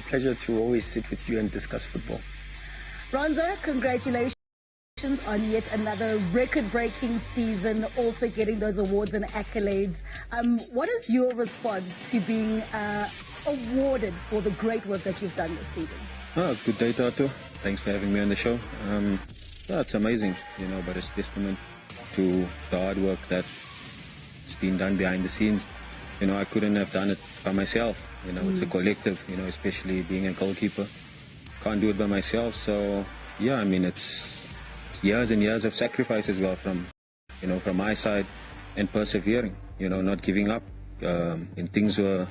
pleasure to always sit with you and discuss football. Ronza, congratulations on yet another record-breaking season, also getting those awards and accolades. What is your response to being awarded for the great work that you've done this season? Good day, Tato. Thanks for having me on the show. It's amazing, but it's testament to the hard work that's been done behind the scenes. I couldn't have done it by myself. It's a collective, especially being a goalkeeper. Can't do it by myself. So, yeah, it's years and years of sacrifice as well from my side, and persevering, not giving up. And things were,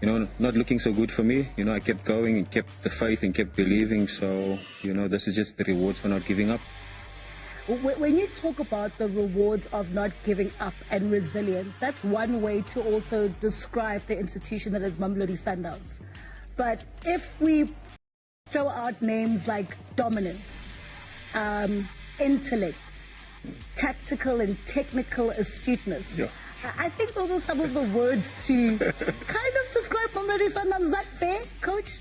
not looking so good for me. I kept going and kept the faith and kept believing. So, this is just the rewards for not giving up. When you talk about the rewards of not giving up and resilience, that's one way to also describe the institution that is Mamelodi Sundowns. But if we throw out names like dominance, intellect, tactical and technical astuteness, yeah. I think those are some of the words to kind of describe Mamelodi Sundowns. Is that fair, Coach?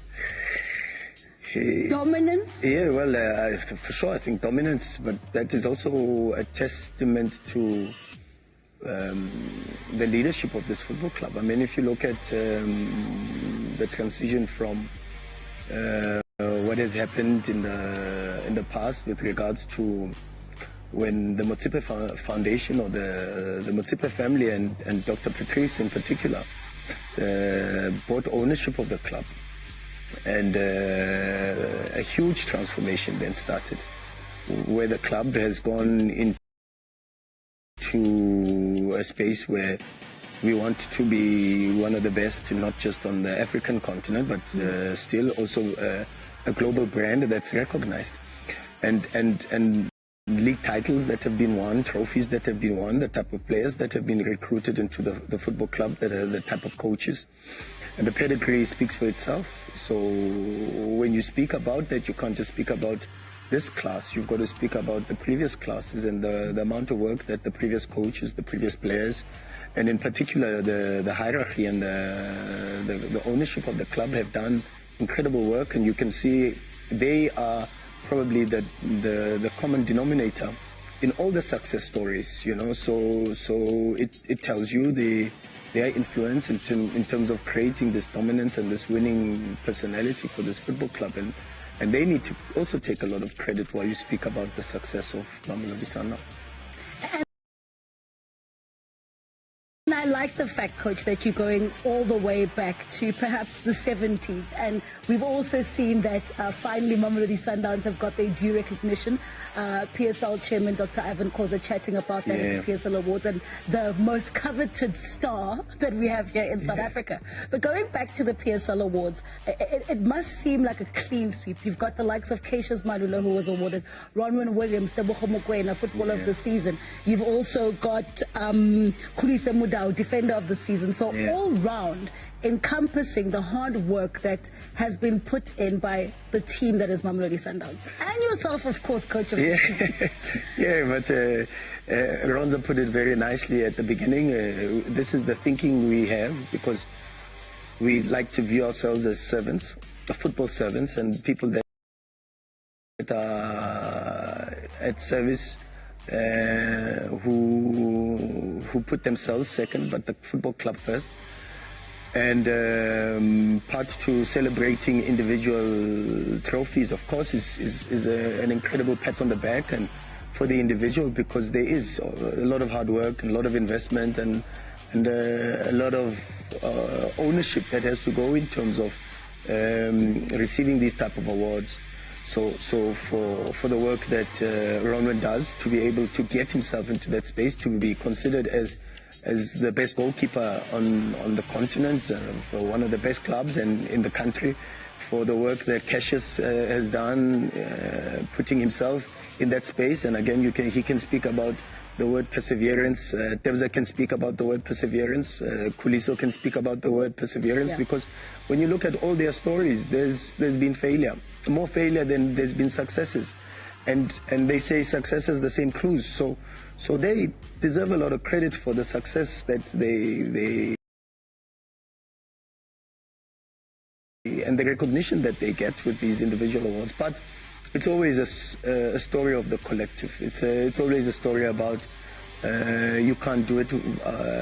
Dominance? Yeah, well, for sure, I think dominance, but that is also a testament to the leadership of this football club. If you look at the transition from what has happened in the past with regards to when the Motsepe Foundation or the Motsepe family and Dr. Patrice in particular bought ownership of the club. And a huge transformation then started, where the club has gone into a space where we want to be one of the best, not just on the African continent, but still also a global brand that's recognized. And league titles that have been won, trophies that have been won, the type of players that have been recruited into the football club, the type of coaches. And the pedigree speaks for itself. So when you speak about that, you can't just speak about this class. You've got to speak about the previous classes and the amount of work that the previous coaches, the previous players, and in particular the hierarchy and the ownership of the club have done incredible work. And you can see they are probably the common denominator in all the success stories. So it tells you their influence in terms of creating this dominance and this winning personality for this football club. And they need to also take a lot of credit while you speak about the success of Mamelodi Sundowns. And I like the fact, Coach, that you're going all the way back to perhaps the 70s. And we've also seen that finally Mamelodi Sundowns have got their due recognition. PSL Chairman Dr. Ivan Khoza chatting about that at the PSL Awards and the most coveted star that we have here in South Africa. But going back to the PSL Awards, it must seem like a clean sweep. You've got the likes of Cassius Malula, who was awarded, Ronwen Williams, Tebogo Mokoena, Footballer of the Season. You've also got Khulisa Mudau, Defender of the Season. So all round, encompassing the hard work that has been put in by the team that is Mamelodi Sundowns. And yourself, of course, Coach of the season. Yeah, but Ronza put it very nicely at the beginning. This is the thinking we have, because we like to view ourselves as servants, football servants, and people that are at service, who put themselves second, but the football club first. And part to celebrating individual trophies, of course, is an incredible pat on the back and for the individual, because there is a lot of hard work and a lot of investment and a lot of ownership that has to go in terms of receiving these type of awards. So for the work that Ronwen does, to be able to get himself into that space, to be considered as the best goalkeeper on the continent, for one of the best clubs and in the country, for the work that Cassius has done, putting himself in that space. And again, he can speak about the word perseverance. Tebza can speak about the word perseverance. Khuliso can speak about the word perseverance, because when you look at all their stories, there's been failure, more failure than there's been successes. And they say success is the same cruise. So they deserve a lot of credit for the success that they and the recognition that they get with these individual awards. But it's always a story of the collective. It's always a story about you can't do it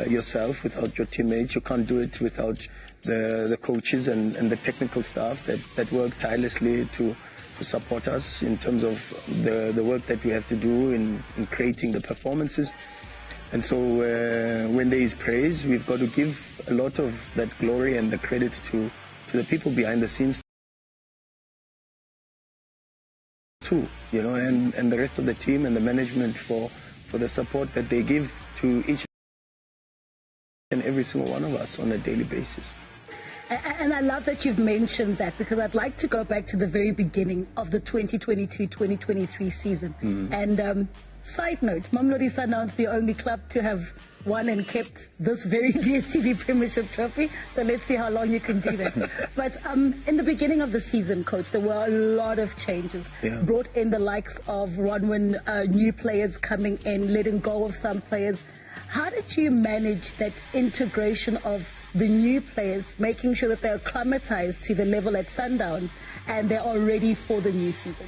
yourself without your teammates. You can't do it without the coaches and the technical staff that work tirelessly to support us in terms of the work that we have to do in creating the performances. And so when there is praise, we've got to give a lot of that glory and the credit to the people behind the scenes too, you know, and the rest of the team and the management for the support that they give to each and every single one of us on a daily basis. And I love that you've mentioned that, because I'd like to go back to the very beginning of the 2022-2023 season. And side note, Mamelodi Sundowns, the only club to have won and kept this very DStv Premiership trophy. So let's see how long you can do that. But in the beginning of the season, Coach, there were a lot of changes. Brought in the likes of Ronwin, new players coming in, letting go of some players. How did you manage that integration of the new players, making sure that they're acclimatized to the level at Sundowns and they are ready for the new season?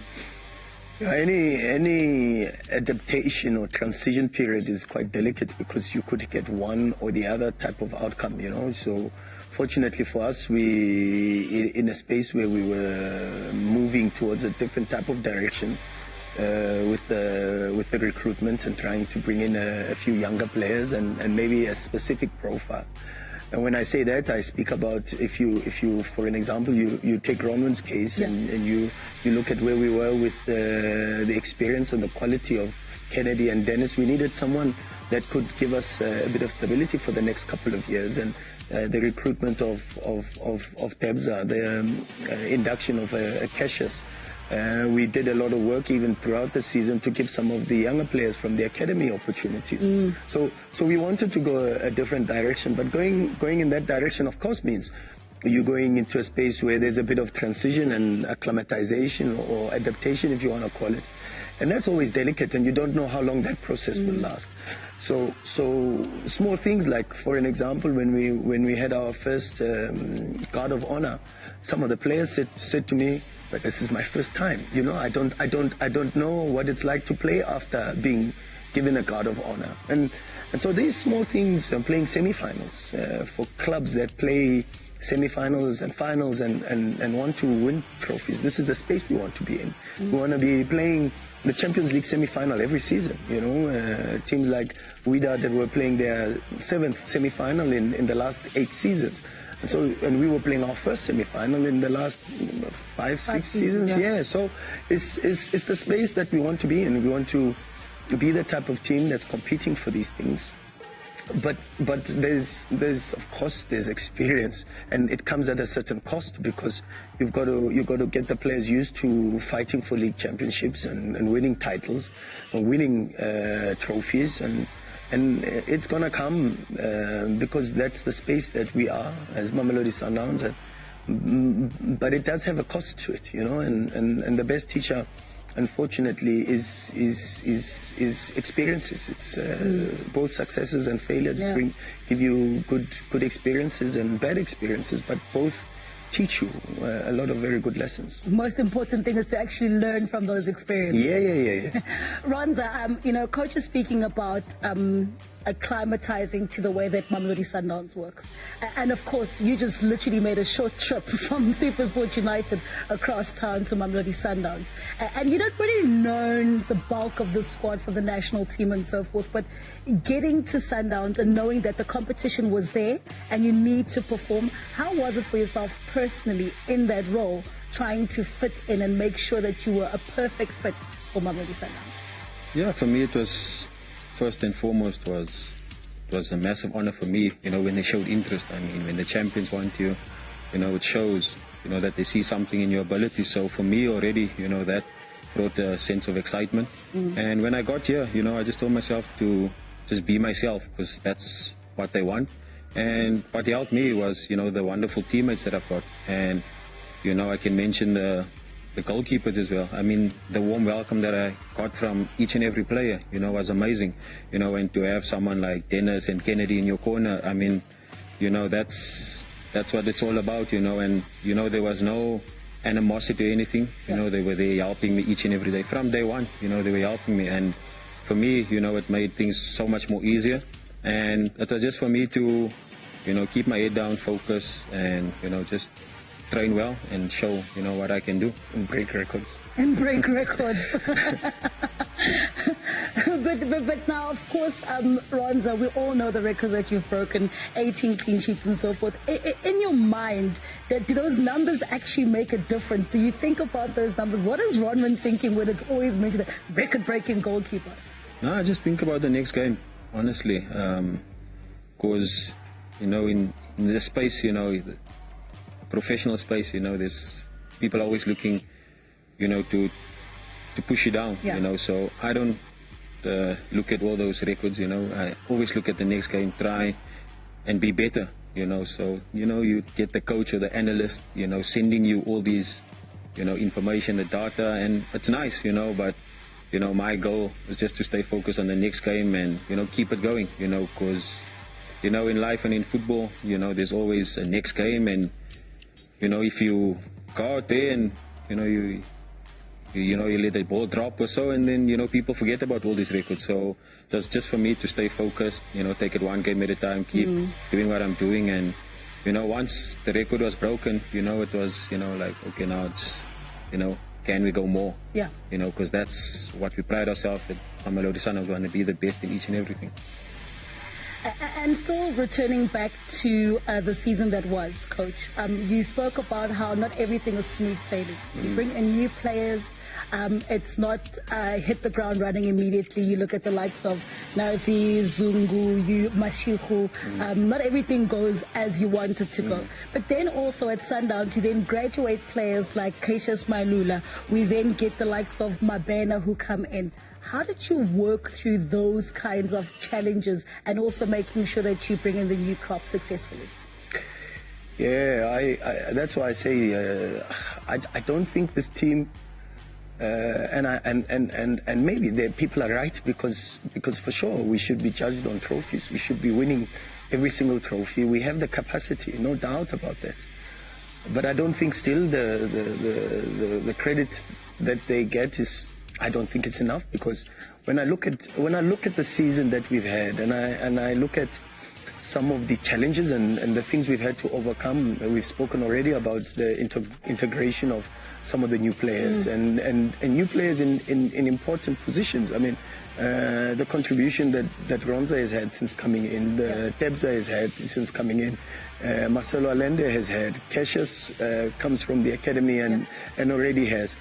Any adaptation or transition period is quite delicate, because you could get one or the other type of outcome, you know. So fortunately for us, we in a space where we were moving towards a different type of direction with the recruitment and trying to bring in a few younger players and maybe a specific profile. And when I say that, I speak about if you for an example, you take Ronwin's case and you look at where we were with the experience and the quality of Kennedy and Dennis. We needed someone that could give us a bit of stability for the next couple of years. And the recruitment of Tebza, the induction of Cassius. We did a lot of work even throughout the season to give some of the younger players from the academy opportunities. So we wanted to go a different direction, but going in that direction, of course, means you're going into a space where there's a bit of transition and acclimatization or adaptation, if you want to call it. And that's always delicate, and you don't know how long that process will last. So small things like, for an example, when we had our first guard of honor, some of the players said to me, "But this is my first time. You know, I don't know what it's like to play after being given a guard of honor." And so these small things, playing semi-finals for clubs that play semi-finals and finals and want to win trophies. This is the space we want to be in. We want to be playing the Champions League semi-final every season. You know, teams like Wydad that were playing their 7th semi-final in the last 8 seasons. And we were playing our first semi-final in the last 5-6 seasons. Yeah. So it's the space that we want to be in. We want to be the type of team that's competing for these things. But there's of course there's experience, and it comes at a certain cost, because you've got to get the players used to fighting for league championships and winning titles, and winning trophies, and it's gonna come because that's the space that we are as Mamelodi Sundowns. But it does have a cost to it, you know, and the best teacher, unfortunately, is experiences. It's both successes and failures give you good experiences and bad experiences, but both teach you a lot of very good lessons. The most important thing is to actually learn from those experiences. Yeah. Ronza, you know, Coach is speaking about acclimatizing to the way that Mamelodi Sundowns works. And of course, you just literally made a short trip from SuperSport United across town to Mamelodi Sundowns. And you don't really know the bulk of the squad for the national team and so forth, but getting to Sundowns and knowing that the competition was there and you need to perform, how was it for yourself personally in that role, trying to fit in and make sure that you were a perfect fit for Mamelodi Sundowns? Yeah, for me it was, first and foremost, was a massive honor for me, you know, when they showed interest. I mean, when the champions want you, you know, it shows, you know, that they see something in your ability. So for me already, you know, that brought a sense of excitement. And when I got here, you know, I just told myself to just be myself, because that's what they want. And what helped me was, you know, the wonderful teammates that I've got. And, you know, I can mention the goalkeepers as well. I mean, the warm welcome that I got from each and every player, you know, was amazing. You know, and to have someone like Dennis and Kennedy in your corner, I mean, you know, that's that's what it's all about, you know. And, you know, there was no animosity or anything. You know, they were there helping me each and every day. From day one, you know, they were helping me. And for me, you know, it made things so much more easier. And it was just for me to, you know, keep my head down, focus, and, you know, just train well and show, you know, what I can do. And break records. And break records. But now, of course, Ronza, we all know the records that you've broken, 18 clean sheets and so forth. In your mind, do those numbers actually make a difference? Do you think about those numbers? What is Ronman thinking when it's always mentioned the record-breaking goalkeeper? No, I just think about the next game, honestly. Because, you know, in this space, you know, the professional space, you know, there's people always looking, you know, to push you down, you know. So I don't look at all those records, you know. I always look at the next game, try and be better, you know. So, you know, you get the coach or the analyst, you know, sending you all these, you know, information, the data, and it's nice, you know, but, you know, my goal is just to stay focused on the next game and, you know, keep it going, you know, because, you know, in life and in football, you know, there's always a next game. And, you know, if you go out there and, you know, you let the ball drop or so, and then, you know, people forget about all these records. So that's just for me to stay focused, you know, take it one game at a time, keep doing what I'm doing. And, you know, once the record was broken, you know, it was, you know, like, okay, now it's, you know, can we go more? Yeah. You know, because that's what we pride ourselves at. Mamelodi Sundowns want to be the best in each and everything. And still returning back to the season that was, Coach, you spoke about how not everything is smooth sailing. You bring in new players. It's not hit the ground running immediately. You look at the likes of Narzi, Zungu, Mashiku. Not everything goes as you want it to go. But then also at Sundowns, you then graduate players like Cassius Mailula. We then get the likes of Mabena who come in. How did you work through those kinds of challenges and also making sure that you bring in the new crop successfully? Yeah, I that's why I say I don't think this team and maybe the people are right because for sure we should be judged on trophies. We should be winning every single trophy. We have the capacity, no doubt about that. But I don't think still the credit that they get is, I don't think it's enough, because when I look at the season that we've had and I look at some of the challenges and the things we've had to overcome, we've spoken already about the integration of some of the new players and new players in important positions. I mean, the contribution that Ronza has had since coming in, the Tebza has had since coming in, Marcelo Allende has had, Cassius comes from the academy and already has.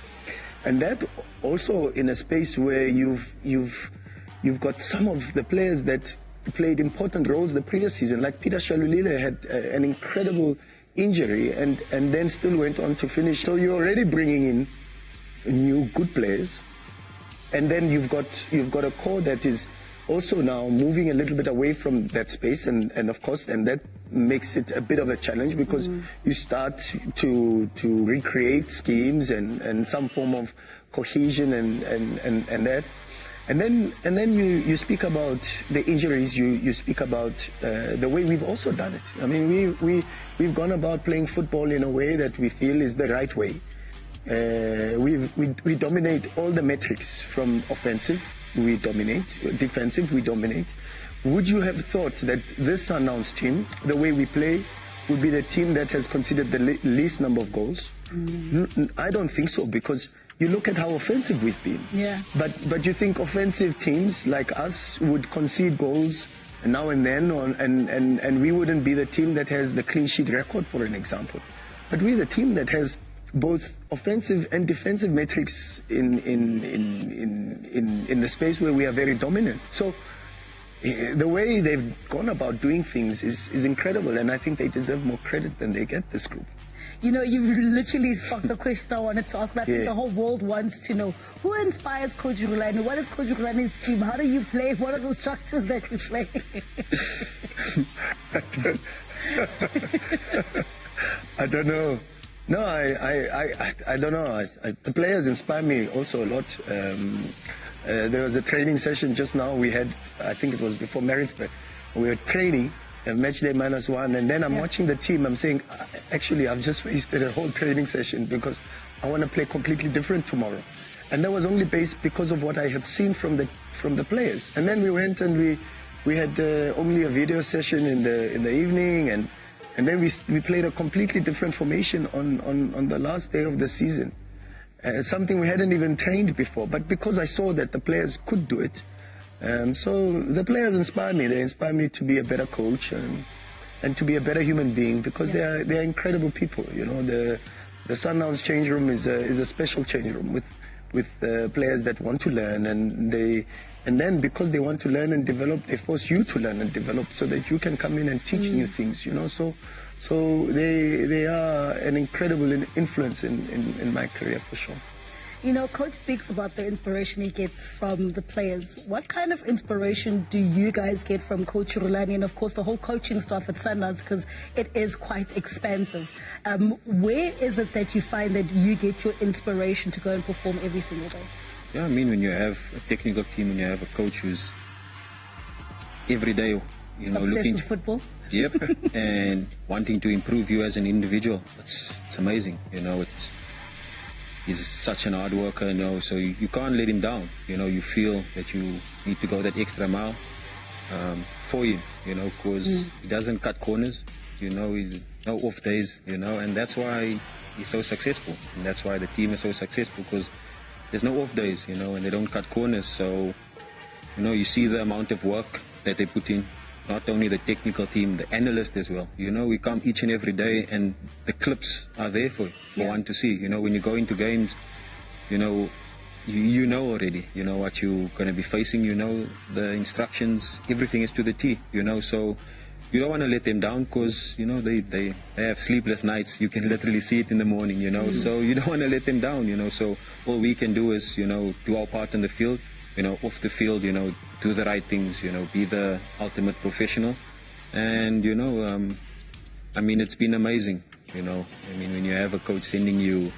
And that also in a space where you've got some of the players that played important roles the previous season, like Peter Shalulile had an incredible injury and then still went on to finish. So you're already bringing in new good players, and then you've got a core that is also now moving a little bit away from that space, and of course, and that makes it a bit of a challenge, because you start to recreate schemes and some form of cohesion and that. And then you speak about the injuries, you speak about the way we've also done it. I mean, we've gone about playing football in a way that we feel is the right way. We dominate all the metrics. From offensive, we dominate, defensive, we dominate. Would you have thought that this Sundowns team, the way we play, would be the team that has conceded the least number of goals? I don't think so, because you look at how offensive we've been. Yeah. But you think offensive teams like us would concede goals now and then, and we wouldn't be the team that has the clean sheet record, for an example. But we're the team that has both offensive and defensive metrics in the space where we are very dominant. So the way they've gone about doing things is incredible, and I think they deserve more credit than they get, this group. You know, you literally sparked the question I wanted to ask. I think the whole world wants to know, who inspires Coach Rulani? What is Coach Rulani's team? How do you play? What are the structures that you play? I don't know. No, I don't know. The players inspire me also a lot. There was a training session just now we had, I think it was before Maritzburg. We were training, match day -1, and then I'm watching the team. I'm saying, actually, I've just wasted a whole training session because I want to play completely different tomorrow. And that was only based because of what I had seen from the players. And then we went and we had only a video session in the evening, and then we played a completely different formation on the last day of the season. Something we hadn't even trained before, but because I saw that the players could do it. So the players inspire me. They inspire me to be a better coach and to be a better human being, because they are incredible people. You know, the Sundowns change room is a special change room with players that want to learn, and then because they want to learn and develop, they force you to learn and develop so that you can come in and teach new things. You know, so they are an incredible influence in my career for sure. You know, Coach speaks about the inspiration he gets from the players. What kind of inspiration do you guys get from Coach Rulani and, of course, the whole coaching staff at Sundowns, because it is quite expansive? Where is it that you find that you get your inspiration to go and perform every single day? Yeah, I mean, when you have a technical team, when you have a coach who's every day, you know, obsessed looking with football. Yep, and wanting to improve you as an individual, it's amazing. You know, he's such an hard worker, you know, so you can't let him down. You know, you feel that you need to go that extra mile for him, you know, because he doesn't cut corners, you know, he's no off days, you know, and that's why he's so successful, and that's why the team is so successful, because there's no off days, you know, and they don't cut corners. So, you know, you see the amount of work that they put in, not only the technical team, the analysts as well. You know, we come each and every day, and the clips are there for one to see. You know, when you go into games, you know, you know already, you know what you're going to be facing, you know, the instructions, everything is to the T, you know, so you don't want to let them down, because, you know, they have sleepless nights. You can literally see it in the morning, you know, so you don't want to let them down, you know, so all we can do is, you know, do our part in the field, you know, off the field, you know, do the right things, you know, be the ultimate professional. And, you know, I mean, it's been amazing, you know. I mean, when you have a coach sending you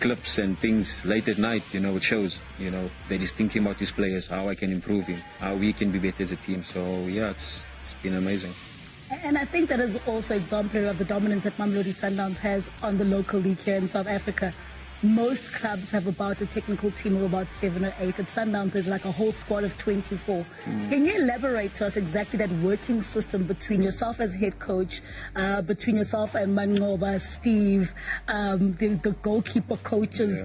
clips and things late at night, you know, it shows, you know, that he's thinking about his players, how I can improve him, how we can be better as a team. So, yeah, it's been amazing. And I think that is also exemplary of the dominance that Mamelodi Sundowns has on the local league here in South Africa. Most clubs have about a technical team of about 7 or 8. At Sundowns, there's like a whole squad of 24. Can you elaborate to us exactly that working system between yourself as head coach, between yourself and Mangoba, Steve, the goalkeeper coaches?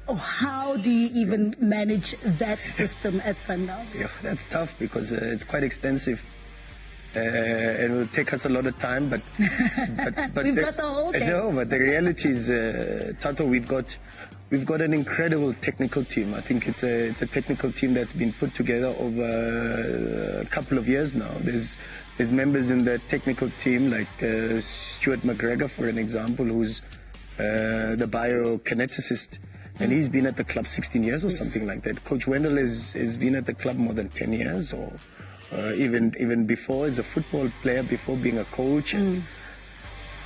Yeah. How do you even manage that system at Sundowns? Yeah, that's tough, because it's quite extensive. It will take us a lot of time, but we've got the whole day. No, but the reality is, Tato, we've got an incredible technical team. I think it's a technical team that's been put together over a couple of years now. There's members in the technical team like Stuart McGregor, for an example, who's the biokineticist, and he's been at the club 16 years or something like that. Coach Wendell has been at the club more than 10 years, or even before, as a football player, before being a coach.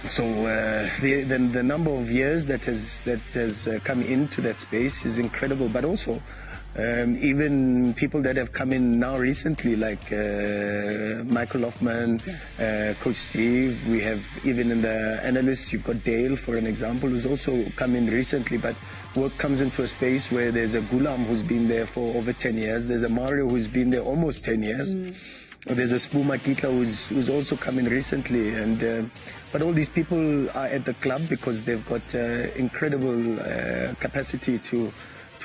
So the number of years that has come into that space is incredible. But also even people that have come in now recently, like Michael Hoffman, Coach Steve. We have, even in the analysts, you've got Dale, for an example, who's also come in recently. But work comes into a space where there's a Gulam who's been there for over 10 years. There's a Mario who's been there almost 10 years. There's a Spu Makita who's also come in recently. And but all these people are at the club because they've got incredible capacity to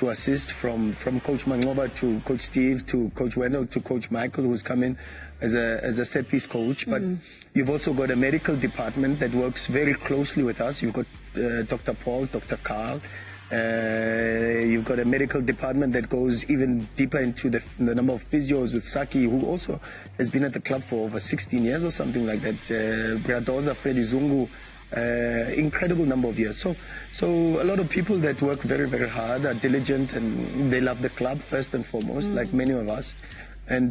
assist, from Coach Mangoba to Coach Steve to Coach Wendell to Coach Michael, who's come in as a set-piece coach. But you've also got a medical department that works very closely with us. You've got Dr. Paul, Dr. Carl. You've got a medical department that goes even deeper into the number of physios, with Saki, who also has been at the club for over 16 years or something like that. Bradoza, Freddy Zungu, incredible number of years. So a lot of people that work very, very hard, are diligent, and they love the club first and foremost, like many of us, and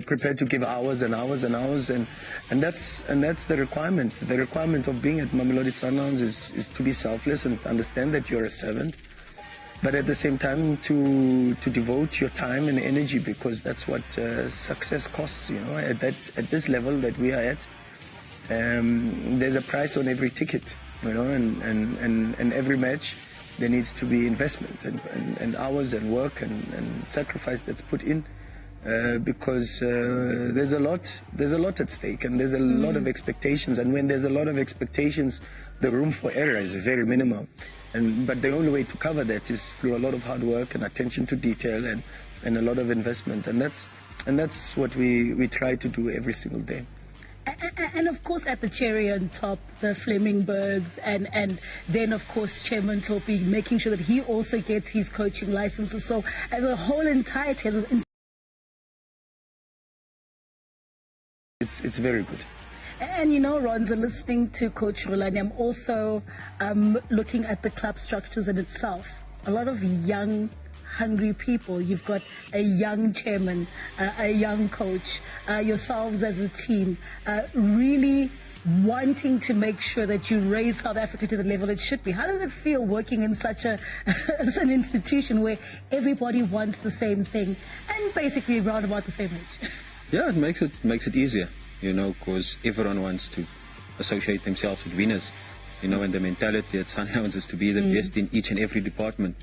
prepared to give hours and hours and hours, and that's the requirement. The requirement of being at Mamelodi Sundowns is to be selfless and understand that you're a servant, but at the same time to devote your time and energy, because that's what success costs. You know, at this level that we are at, there's a price on every ticket. You know, and every match there needs to be investment and hours and work and sacrifice that's put in. Because there's a lot at stake, and there's a lot of expectations, and when there's a lot of expectations, the room for error is very minimal. But the only way to cover that is through a lot of hard work and attention to detail and a lot of investment, and that's what we try to do every single day. And of course, at the cherry on top, the Flemingbergs, and then of course Chairman Topi making sure that he also gets his coaching licenses. So as a whole entirety, it's very good. And you know, Ronza, listening to Coach Rulani, I'm also looking at the club structures in itself. A lot of young, hungry people. You've got a young chairman, a young coach, yourselves as a team, really wanting to make sure that you raise South Africa to the level it should be. How does it feel working in such an institution where everybody wants the same thing and basically around about the same age? Yeah, it makes it easier, you know, because everyone wants to associate themselves with winners, you know, and the mentality at Sundowns is to be the best in each and every department,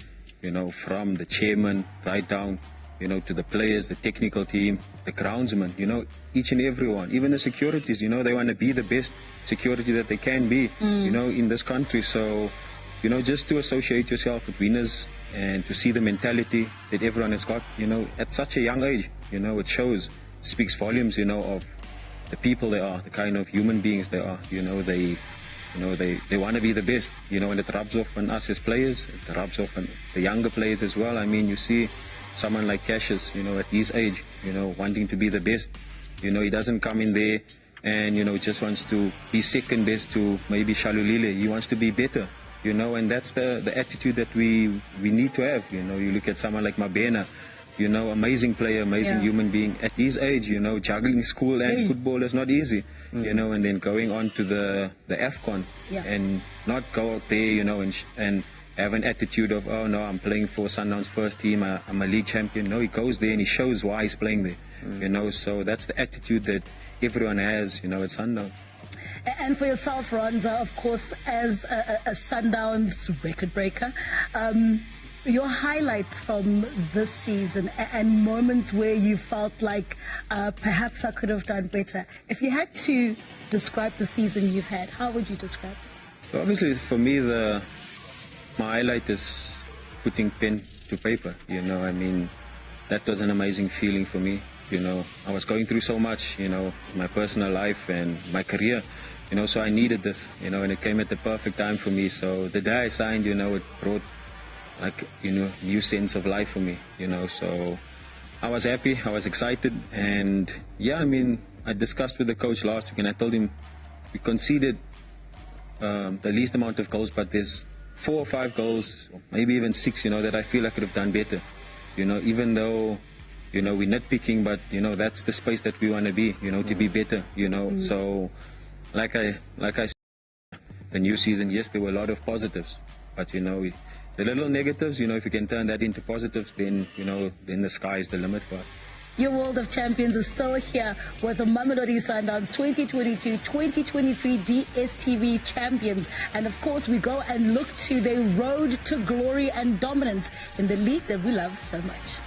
you know, from the chairman right down, you know, to the players, the technical team, the groundsman, you know, each and everyone, even the securities, you know, they want to be the best security that they can be, you know, in this country. So, you know, just to associate yourself with winners and to see the mentality that everyone has got, you know, at such a young age, you know, it speaks volumes, you know, of the people they are, the kind of human beings they are. You know, they want to be the best, you know, and it rubs off on us as players. It rubs off on the younger players as well. I mean, you see someone like Cassius, you know, at his age, you know, wanting to be the best. You know, he doesn't come in there and, you know, just wants to be second best to maybe Shalulile. He wants to be better, you know, and that's the attitude that we need to have. You know, you look at someone like Mabena, you know, amazing player, amazing human being. At his age, you know, juggling school and football is not easy, you know, and then going on to the AFCON and not go out there, you know, and have an attitude of, oh no, I'm playing for Sundowns first team, I'm a league champion. No, he goes there and he shows why he's playing there, you know, so that's the attitude that everyone has, you know, at Sundowns. And for yourself, Ronza, of course, as a Sundowns record breaker, your highlights from this season and moments where you felt like perhaps I could have done better. If you had to describe the season you've had, how would you describe this? So obviously, for me, my highlight is putting pen to paper. You know, I mean, that was an amazing feeling for me. You know, I was going through so much, you know, my personal life and my career, you know, so I needed this, you know, and it came at the perfect time for me. So the day I signed, you know, it brought, like, you know, new sense of life for me, you know, so I was happy, I was excited, and yeah, I mean, I discussed with the coach last week and I told him we conceded the least amount of goals, but there's 4 or 5 goals, or maybe even 6, you know, that I feel I could have done better, you know, even though, you know, we're nitpicking, but, you know, that's the space that we want to be, you know, to be better, you know, so like I said, the new season, yes, there were a lot of positives, but, you know, the little negatives, you know, if you can turn that into positives, then, you know, then the sky is the limit for us. Your World of Champions is still here with the Mamelodi Sundowns 2022-2023 DStv Champions. And of course, we go and look to their road to glory and dominance in the league that we love so much.